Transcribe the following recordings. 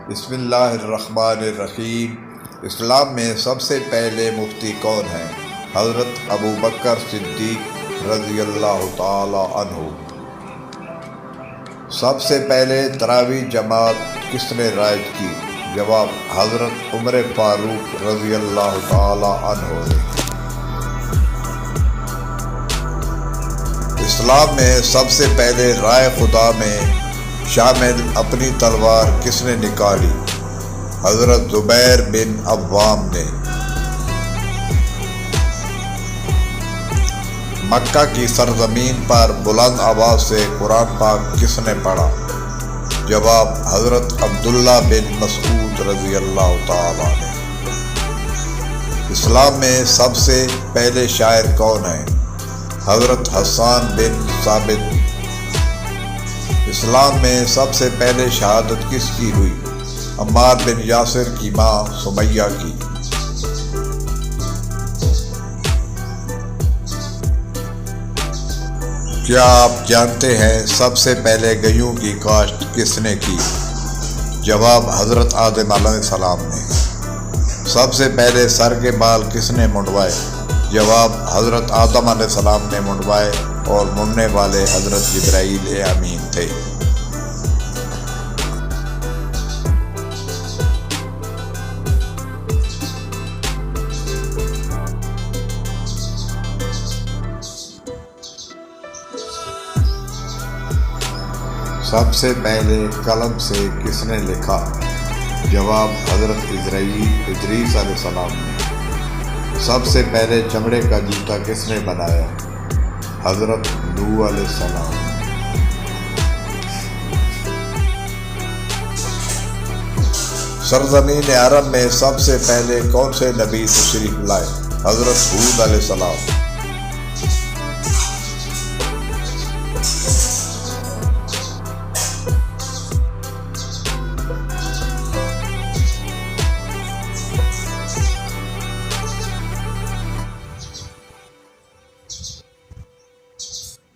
بسم اللہ الرحمن الرحیم۔ اسلام میں سب سے پہلے مفتی کون ہیں؟ حضرت ابوبکر صدیق رضی اللہ تعالی عنہ۔ سب سے پہلے تراویح جماعت کس نے رائج کی؟ جواب: حضرت عمر فاروق رضی اللہ تعالی عنہ نے۔ اسلام میں سب سے پہلے رائے خدا میں شامل اپنی تلوار کس نے نکالی؟ حضرت زبیر بن عوام نے۔ مکہ کی سرزمین پر بلند آواز سے قرآن پاک کس نے پڑھا؟ جواب: حضرت عبداللہ بن مسعود رضی اللہ تعالی نے۔ اسلام میں سب سے پہلے شاعر کون ہیں؟ حضرت حسان بن ثابت۔ اسلام میں سب سے پہلے شہادت کس کی ہوئی؟ عمار بن یاسر کی ماں سمیہ کی۔ کیا آپ جانتے ہیں سب سے پہلے گیہوں کی کاشت کس نے کی؟ جواب: حضرت آدم علیہ السلام نے۔ سب سے پہلے سر کے بال کس نے منڈوائے؟ جواب: حضرت آدم علیہ السلام نے منڈوائے اور منڈنے والے حضرت جبرائیل امین تھے۔ سب سے پہلے قلم سے کس نے لکھا؟ جواب: حضرت ادریس علیہ السلام نے۔ سب سے پہلے چمڑے کا جوتا کس نے بنایا؟ حضرت نوح علیہ السلام۔ سرزمین عرب میں سب سے پہلے کون سے نبی تشریف لائے؟ حضرت ہود علیہ السلام۔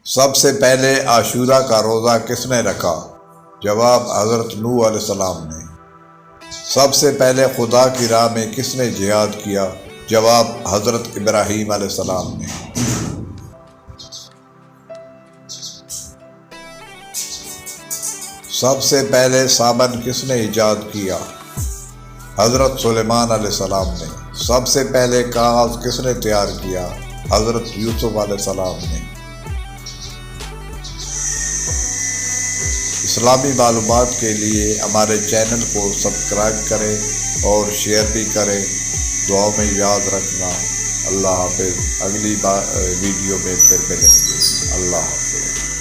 سب سے پہلے عاشورہ کا روزہ کس نے رکھا؟ جواب: حضرت نوح علیہ السلام نے۔ سب سے پہلے خدا کی راہ میں کس نے جہاد کیا؟ جواب: حضرت ابراہیم علیہ السلام نے۔ سب سے پہلے صابن کس نے ایجاد کیا؟ حضرت سلیمان علیہ السلام نے۔ سب سے پہلے کاغذ کس نے تیار کیا؟ حضرت یوسف علیہ السلام نے۔ اسلامی معلومات کے لیے ہمارے چینل کو سبسکرائب کریں اور شیئر بھی کریں۔ دعاؤں میں یاد رکھنا۔ اللہ حافظ۔ اگلی ویڈیو میں پھر ملیں گے۔ اللہ حافظ۔